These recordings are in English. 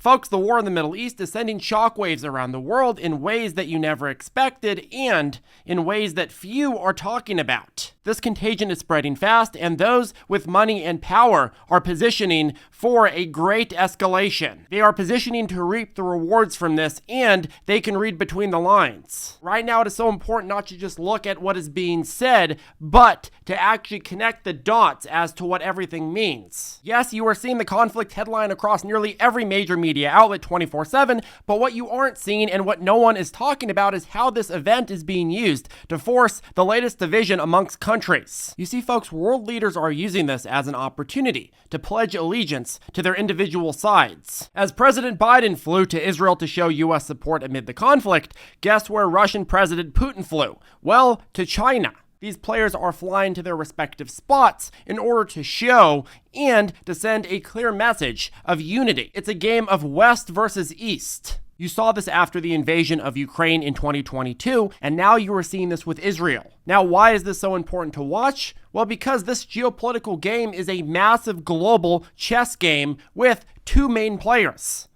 Folks, the war in the Middle East is sending shockwaves around the world in ways that you never expected and in ways that few are talking about. This contagion is spreading fast, and those with money and power are positioning for a great escalation. They are positioning to reap the rewards from this, and they can read between the lines. Right now, it is so important not to just look at what is being said, but to actually connect the dots as to what everything means. Yes, you are seeing the conflict headline across nearly every major media outlet 24/7, but what you aren't seeing and what no one is talking about is how this event is being used to force the latest division amongst countries. You see, folks, world leaders are using this as an opportunity to pledge allegiance to their individual sides. As President Biden flew to Israel to show U.S. support amid the conflict, guess where Russian President Putin flew? Well, to China. These players are flying to their respective spots in order to show and to send a clear message of unity. It's a game of West versus East. You saw this after the invasion of Ukraine in 2022, and now you are seeing this with Israel. Now, why is this so important to watch? Well, because this geopolitical game is a massive global chess game with two main players.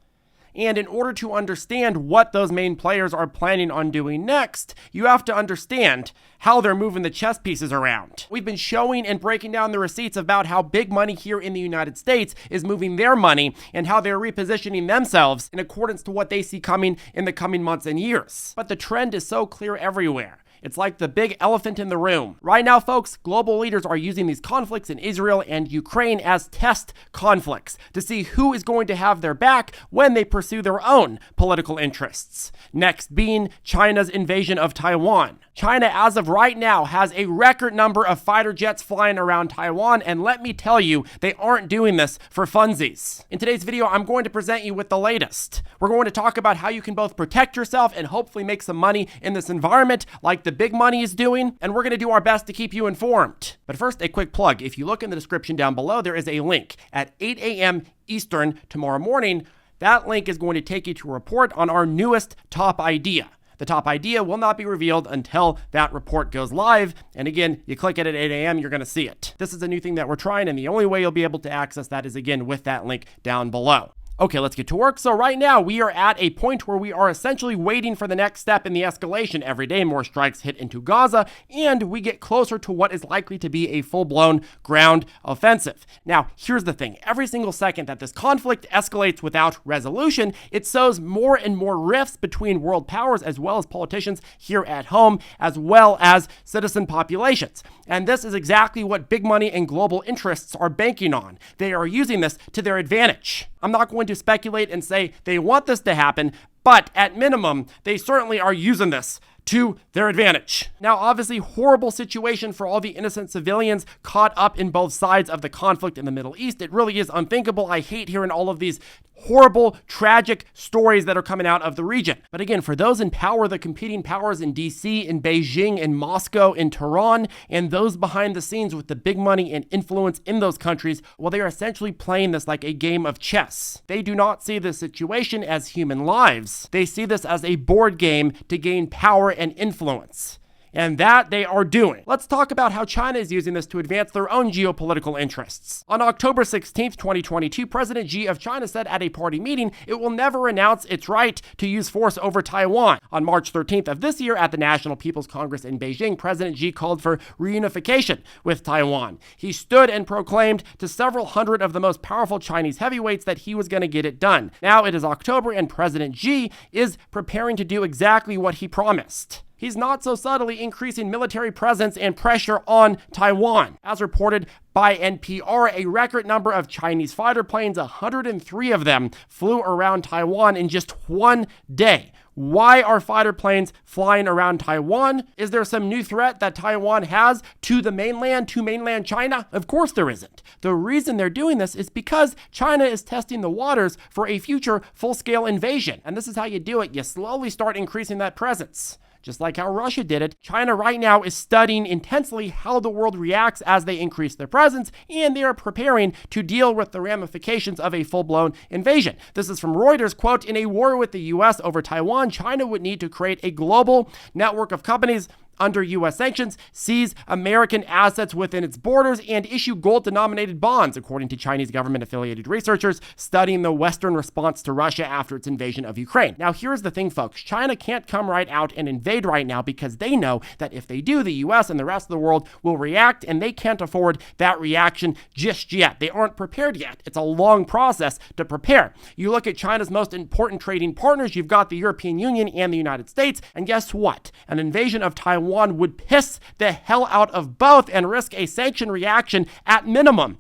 And in order to understand what those main players are planning on doing next, you have to understand how they're moving the chess pieces around. We've been showing and breaking down the receipts about how big money here in the United States is moving their money and how they're repositioning themselves in accordance to what they see coming in the coming months and years. But the trend is so clear everywhere. It's like the big elephant in the room. Right now, folks, global leaders are using these conflicts in Israel and Ukraine as test conflicts to see who is going to have their back when they pursue their own political interests. Next being China's invasion of Taiwan. China, as of right now, has a record number of fighter jets flying around Taiwan, and let me tell you, they aren't doing this for funsies. In today's video, I'm going to present you with the latest. We're going to talk about how you can both protect yourself and hopefully make some money in this environment like the big money is doing, and we're going to do our best to keep you informed. But first, a quick plug. If you look in the description down below, there is a link at 8 a.m. Eastern tomorrow morning. That link is going to take you to a report on our newest top idea. The top idea will not be revealed until that report goes live. And again, you click it at 8 a.m., you're going to see it. This is a new thing that we're trying, and the only way you'll be able to access that is, again, with that link down below. Okay, let's get to work. So right now we are at a point where we are essentially waiting for the next step in the escalation. Every day more strikes hit into Gaza, and we get closer to what is likely to be a full-blown ground offensive. Now, here's the thing. Every single second that this conflict escalates without resolution, it sows more and more rifts between world powers as well as politicians here at home, as well as citizen populations. And this is exactly what big money and global interests are banking on. They are using this to their advantage. I'm not going to speculate and say they want this to happen, but at minimum, they certainly are using this to their advantage. Now, obviously, horrible situation for all the innocent civilians caught up in both sides of the conflict in the Middle East. It really is unthinkable. I hate hearing all of these horrible, tragic stories that are coming out of the region. But again, for those in power, the competing powers in DC, in Beijing, in Moscow, in Tehran, and those behind the scenes with the big money and influence in those countries, well, they are essentially playing this like a game of chess. They do not see this situation as human lives. They see this as a board game to gain power and influence. And that they are doing. Let's talk about how China is using this to advance their own geopolitical interests. On October 16th, 2022, President Xi of China said at a party meeting it will never renounce its right to use force over Taiwan. On March 13th of this year at the National People's Congress in Beijing, President Xi called for reunification with Taiwan. He stood and proclaimed to several hundred of the most powerful Chinese heavyweights that he was going to get it done. Now it is October and President Xi is preparing to do exactly what he promised. He's not so subtly increasing military presence and pressure on Taiwan. As reported by NPR, a record number of Chinese fighter planes, 103 of them, flew around Taiwan in just one day. Why are fighter planes flying around Taiwan? Is there some new threat that Taiwan has to the mainland, to mainland China? Of course there isn't. The reason they're doing this is because China is testing the waters for a future full-scale invasion. And this is how you do it. You slowly start increasing that presence. Just like how Russia did it, China right now is studying intensely how the world reacts as they increase their presence, and they are preparing to deal with the ramifications of a full-blown invasion. This is from Reuters, quote, "In a war with the US over Taiwan, China would need to create a global network of companies under U.S. sanctions, seize American assets within its borders, and issue gold-denominated bonds, according to Chinese government-affiliated researchers studying the Western response to Russia after its invasion of Ukraine. Now, here's the thing, folks. China can't come right out and invade right now because they know that if they do, the U.S. and the rest of the world will react, and they can't afford that reaction just yet. They aren't prepared yet. It's a long process to prepare. You look at China's most important trading partners, you've got the European Union and the United States, and guess what? An invasion of Taiwan would piss the hell out of both and risk a sanction reaction at minimum,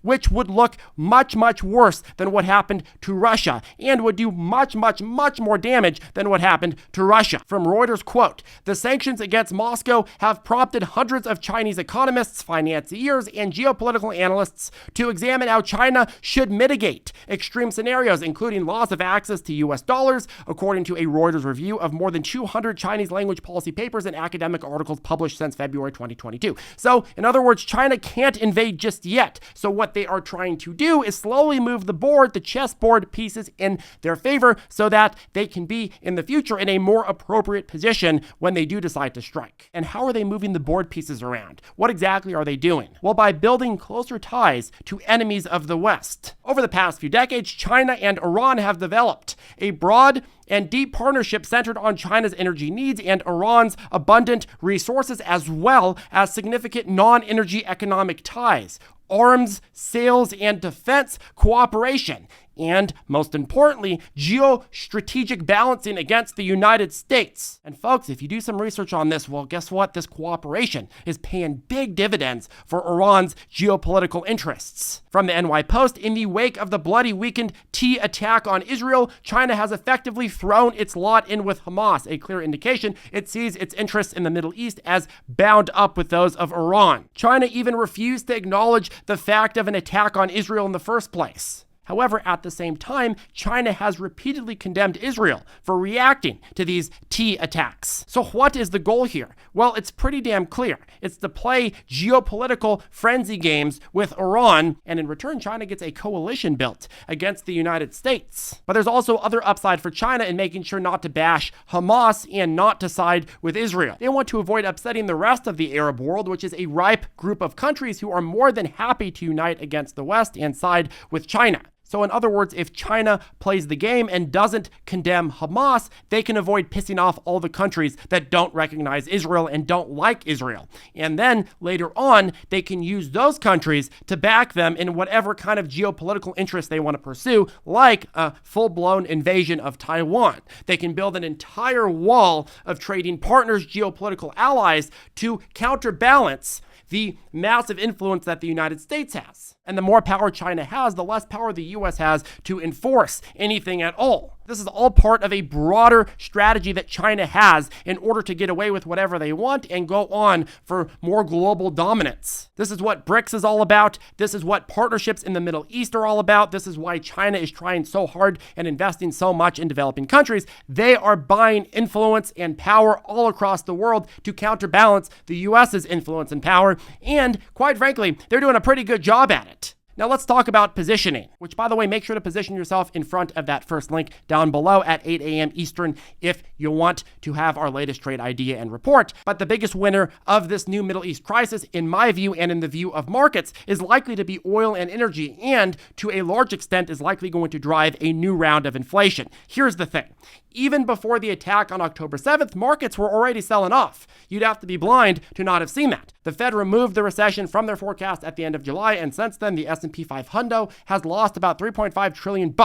which would look much, much worse than what happened to Russia and would do much, much, much more damage than what happened to Russia. From Reuters, quote, "The sanctions against Moscow have prompted hundreds of Chinese economists, financiers, and geopolitical analysts to examine how China should mitigate extreme scenarios, including loss of access to U.S. dollars, according to a Reuters review of more than 200 Chinese language policy papers and academic articles published since February 2022. So, in other words, China can't invade just yet. So what they are trying to do is slowly move the chessboard pieces in their favor so that they can be in the future in a more appropriate position when they do decide to strike. And how are they moving the board pieces around? What exactly are they doing? Well, by building closer ties to enemies of the West. Over the past few decades, China and Iran have developed a broad and deep partnership centered on China's energy needs and Iran's abundant resources, as well as significant non-energy economic ties, arms, sales, and defense cooperation, and most importantly, geostrategic balancing against the United States. And folks, if you do some research on this, well, guess what? This cooperation is paying big dividends for Iran's geopolitical interests. From the NY Post, in the wake of the bloody weekend T attack on Israel, China has effectively thrown its lot in with Hamas, a clear indication it sees its interests in the Middle East as bound up with those of Iran. China even refused to acknowledge the fact of an attack on Israel in the first place. However, at the same time, China has repeatedly condemned Israel for reacting to these T attacks. So what is the goal here? Well, it's pretty damn clear. It's to play geopolitical frenzy games with Iran, and in return, China gets a coalition built against the United States. But there's also other upside for China in making sure not to bash Hamas and not to side with Israel. They want to avoid upsetting the rest of the Arab world, which is a ripe group of countries who are more than happy to unite against the West and side with China. So in other words, if China plays the game and doesn't condemn Hamas, they can avoid pissing off all the countries that don't recognize Israel and don't like Israel. And then later on, they can use those countries to back them in whatever kind of geopolitical interest they want to pursue, like a full-blown invasion of Taiwan. They can build an entire wall of trading partners, geopolitical allies, to counterbalance the massive influence that the United States has. And the more power China has, the less power the U.S. has to enforce anything at all. This is all part of a broader strategy that China has in order to get away with whatever they want and go on for more global dominance. This is what BRICS is all about. This is what partnerships in the Middle East are all about. This is why China is trying so hard and investing so much in developing countries. They are buying influence and power all across the world to counterbalance the U.S.'s influence and power. And quite frankly, they're doing a pretty good job at it. Now let's talk about positioning, which, by the way, make sure to position yourself in front of that first link down below at 8 a.m. Eastern if you want to have our latest trade idea and report. But the biggest winner of this new Middle East crisis, in my view and in the view of markets, is likely to be oil and energy, and to a large extent is likely going to drive a new round of inflation. Here's the thing. Even before the attack on October 7th, markets were already selling off. You'd have to be blind to not have seen that. The Fed removed the recession from their forecast at the end of July, and since then, the S&P 500 has lost about $3.5 trillion.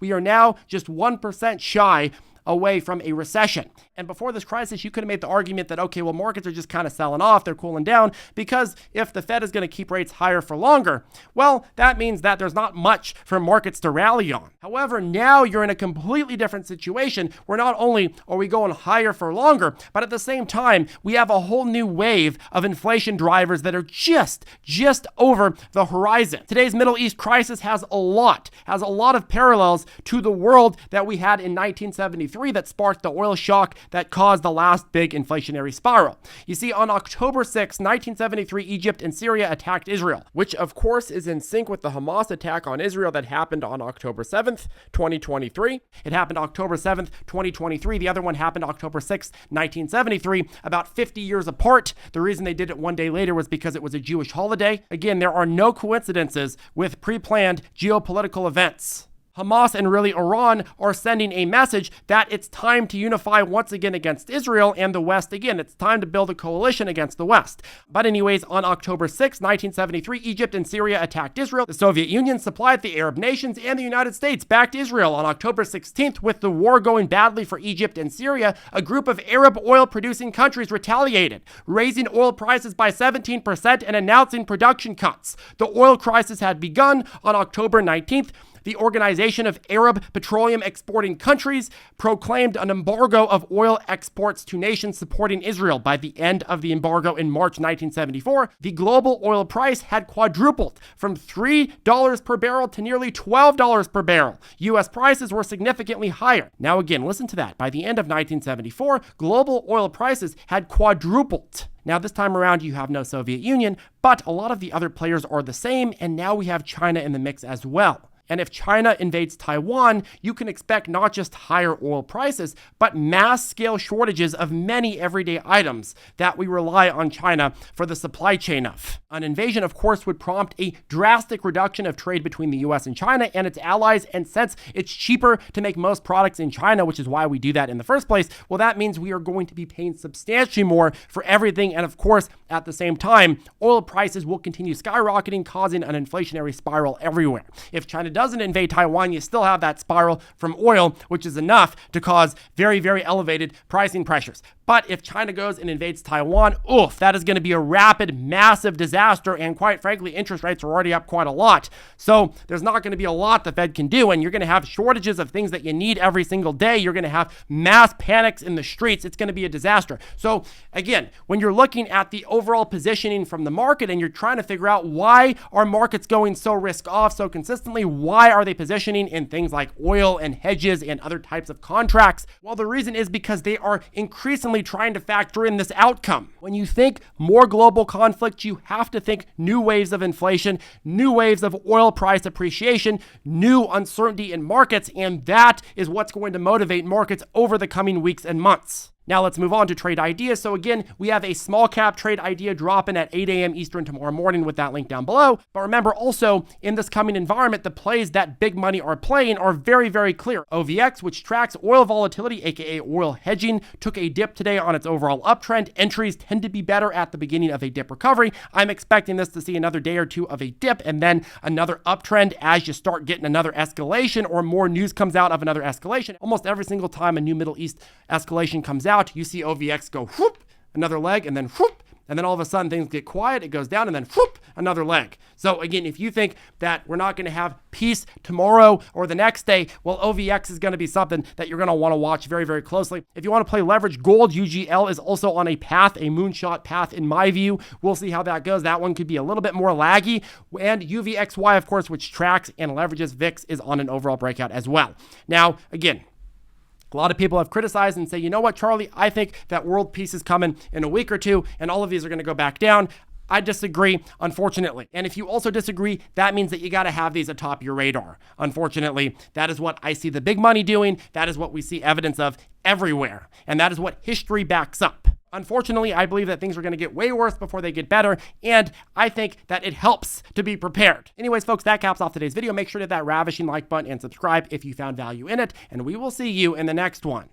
We are now just 1% shy away from a recession. And before this crisis, you could have made the argument that, okay, well, markets are just kind of selling off, they're cooling down, because if the Fed is going to keep rates higher for longer, well, that means that there's not much for markets to rally on. However, now you're in a completely different situation where not only are we going higher for longer, but at the same time, we have a whole new wave of inflation drivers that are just over the horizon. Today's Middle East crisis has a lot of parallels to the world that we had in 1975 1973 that sparked the oil shock that caused the last big inflationary spiral. You see, on October 6, 1973, Egypt and Syria attacked Israel, which of course is in sync with the Hamas attack on Israel that happened on October 7th, 2023. It happened October 7th, 2023. The other one happened October 6th, 1973, about 50 years apart. The reason they did it one day later was because it was a Jewish holiday. Again, there are no coincidences with pre-planned geopolitical events. Hamas and really Iran are sending a message that it's time to unify once again against Israel and the West again. It's time to build a coalition against the West. But anyways, on October 6, 1973, Egypt and Syria attacked Israel. The Soviet Union supplied the Arab nations, and the United States backed Israel. On October 16th, with the war going badly for Egypt and Syria, a group of Arab oil-producing countries retaliated, raising oil prices by 17% and announcing production cuts. The oil crisis had begun on October 19th. The Organization of Arab Petroleum Exporting Countries proclaimed an embargo of oil exports to nations supporting Israel. By the end of the embargo in March 1974, the global oil price had quadrupled from $3 per barrel to nearly $12 per barrel. U.S. prices were significantly higher. Now again, listen to that. By the end of 1974, global oil prices had quadrupled. Now, this time around, you have no Soviet Union, but a lot of the other players are the same, and now we have China in the mix as well. And if China invades Taiwan, you can expect not just higher oil prices, but mass-scale shortages of many everyday items that we rely on China for the supply chain of. An invasion, of course, would prompt a drastic reduction of trade between the US and China and its allies, and since it's cheaper to make most products in China, which is why we do that in the first place, well, that means we are going to be paying substantially more for everything, and of course, at the same time, oil prices will continue skyrocketing, causing an inflationary spiral everywhere. If China doesn't invade Taiwan, you still have that spiral from oil, which is enough to cause very, very elevated pricing pressures. But if China goes and invades Taiwan, oof, that is going to be a rapid, massive disaster. And quite frankly, interest rates are already up quite a lot. So there's not going to be a lot the Fed can do. And you're going to have shortages of things that you need every single day. You're going to have mass panics in the streets. It's going to be a disaster. So again, when you're looking at the overall positioning from the market and you're trying to figure out why are markets going so risk off so consistently, why are they positioning in things like oil and hedges and other types of contracts? Well, the reason is because they are increasingly trying to factor in this outcome. When you think more global conflict, you have to think new waves of inflation, new waves of oil price appreciation, new uncertainty in markets, and that is what's going to motivate markets over the coming weeks and months. Now let's move on to trade ideas. So again, we have a small cap trade idea dropping at 8 a.m. Eastern tomorrow morning with that link down below. But remember also, in this coming environment, the plays that big money are playing are very, very clear. OVX, which tracks oil volatility, aka oil hedging, took a dip today on its overall uptrend. Entries tend to be better at the beginning of a dip recovery. I'm expecting this to see another day or two of a dip and then another uptrend as you start getting another escalation or more news comes out of another escalation. Almost every single time a new Middle East escalation comes out, you see OVX go whoop, another leg, and then whoop, and then all of a sudden things get quiet, it goes down, and then whoop, another leg. So again, if you think that we're not going to have peace tomorrow or the next day, well, OVX is going to be something that you're going to want to watch very, very closely. If you want to play leverage gold, UGL is also on a path, a moonshot path in my view. We'll see how that goes. That one could be a little bit more laggy. And UVXY, of course, which tracks and leverages VIX, is on an overall breakout as well. Now, again, a lot of people have criticized and say, you know what, Charlie, I think that world peace is coming in a week or two, and all of these are going to go back down. I disagree, unfortunately. And if you also disagree, that means that you got to have these atop your radar. Unfortunately, that is what I see the big money doing. That is what we see evidence of everywhere. And that is what history backs up. Unfortunately, I believe that things are going to get way worse before they get better, and I think that it helps to be prepared. Anyways, folks, that caps off today's video. Make sure to hit that ravishing like button and subscribe if you found value in it, and we will see you in the next one.